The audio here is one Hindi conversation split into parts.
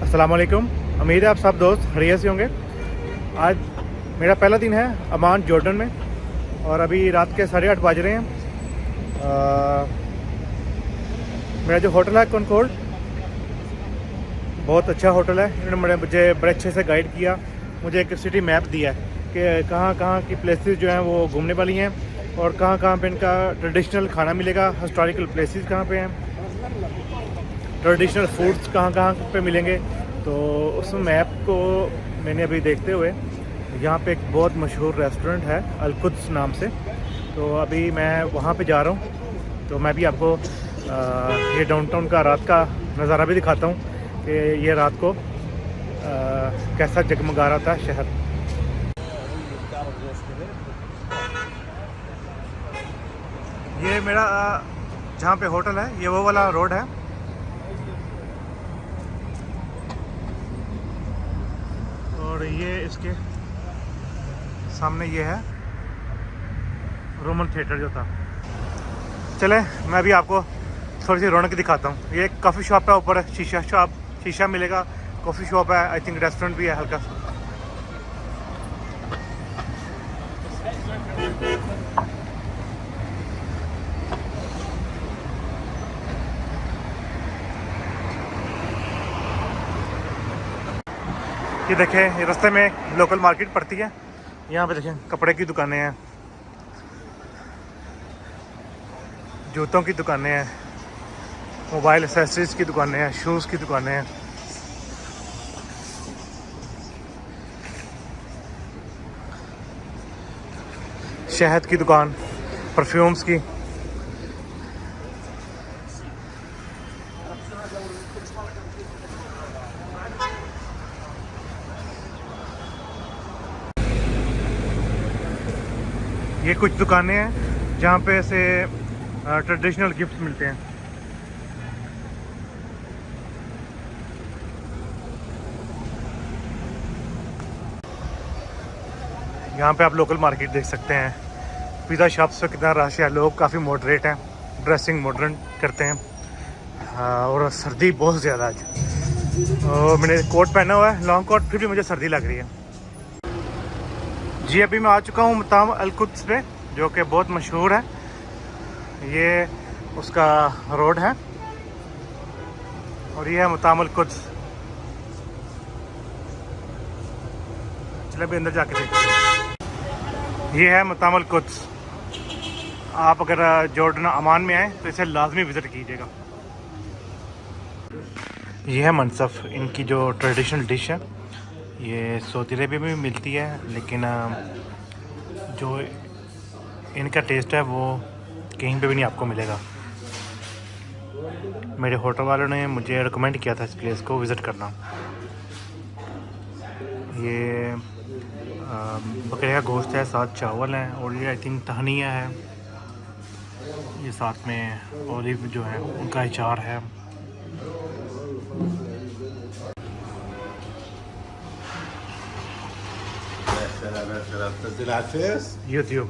अस्सलाम वालेकुम। उम्मीद है आप सब दोस्त बढ़िया से होंगे। आज मेरा पहला दिन है अमान जॉर्डन में और अभी रात के 8:30 बज रहे हैं। मेरा जो होटल है कॉनकॉर्ड, बहुत अच्छा होटल है। इन्होंने मुझे बड़े अच्छे से गाइड किया, मुझे एक सिटी मैप दिया है कि कहाँ कहाँ की प्लेसेस जो हैं वो घूमने वाली हैं और कहाँ कहाँ पे इनका ट्रेडिशनल खाना मिलेगा, हिस्टोरिकल प्लेसेस कहाँ पे हैं, ट्रेडिशनल फूड्स कहाँ कहाँ पे मिलेंगे। तो उस मैप को मैंने अभी देखते हुए यहाँ पे एक बहुत मशहूर रेस्टोरेंट है अल-कुद्स नाम से, तो अभी मैं वहाँ पे जा रहा हूँ। तो मैं भी आपको ये डाउनटाउन का रात का नज़ारा भी दिखाता हूँ कि ये रात को कैसा जगमगा रहा था शहर। ये मेरा जहाँ पे होटल है ये वो वाला रोड है, और ये इसके सामने ये है रोमन थिएटर जो था। चले मैं अभी आपको थोड़ी सी रौनक दिखाता हूँ। ये एक कॉफ़ी शॉप है, ऊपर शीशा शॉप, शीशा मिलेगा, कॉफ़ी शॉप है, आई थिंक रेस्टोरेंट भी है हल्का सा। ये देखें, ये रास्ते में लोकल मार्केट पड़ती है। यहाँ पे देखें कपड़े की दुकानें हैं, जूतों की दुकानें हैं, मोबाइल एक्सेसरीज की दुकानें हैं, शूज़ की दुकानें हैं। शहद की दुकान, परफ्यूम्स की। ये कुछ दुकानें हैं जहाँ पे ऐसे ट्रेडिशनल गिफ्ट्स मिलते हैं। यहाँ पे आप लोकल मार्केट देख सकते हैं। पिज़्ज़ा शॉप्स पे कितना रश है, लोग काफ़ी मॉडरेट हैं, ड्रेसिंग मॉडर्न करते हैं। और सर्दी बहुत ज़्यादा आज, और मैंने कोट पहना हुआ है, लॉन्ग कोट, फिर भी मुझे सर्दी लग रही है। जी अभी मैं आ चुका हूँ मताम अल-कुद्स पे, जो कि बहुत मशहूर है। ये उसका रोड है और ये है मताम अल-कुद्स। चलिए अभी अंदर जाके देखते हैं। ये है मताम अल-कुद्स। आप अगर जॉर्डन अमान में आए तो इसे लाजमी विज़िट कीजिएगा। ये है मनसफ़, इनकी जो ट्रेडिशनल डिश है। ये सऊदी अरेबिया में भी मिलती है, लेकिन जो इनका टेस्ट है वो कहीं पे भी नहीं आपको मिलेगा। मेरे होटल वालों ने मुझे रिकमेंड किया था इस प्लेस को विज़िट करना। ये बकरे का गोश्त है, साथ चावल हैं, और ये आई थिंक तहनिया है। ये साथ में ओलिव जो है उनका अचार है। YouTube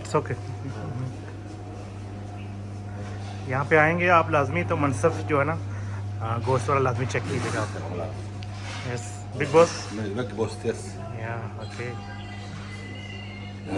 it's okay. यहाँ पे आएंगे आप लाजमी तो मनसफ़ जो है ना गोश्त वाला लाजमी चेक कीजिएगा। Yes big boss. Big boss yes या ओके।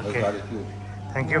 Okay thank you.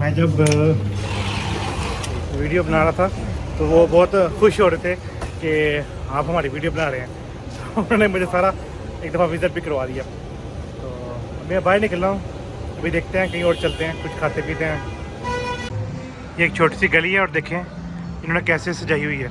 मैं जब वीडियो बना रहा था तो वो बहुत खुश हो रहे थे कि आप हमारी वीडियो बना रहे हैं। तो उन्होंने मुझे सारा एक दफ़ा विज़िट भी करवा दिया। तो मैं बाहर निकल रहा हूँ, अभी देखते हैं कहीं और चलते हैं, कुछ खाते पीते हैं। ये एक छोटी सी गली है और देखें इन्होंने कैसे सजाई हुई है।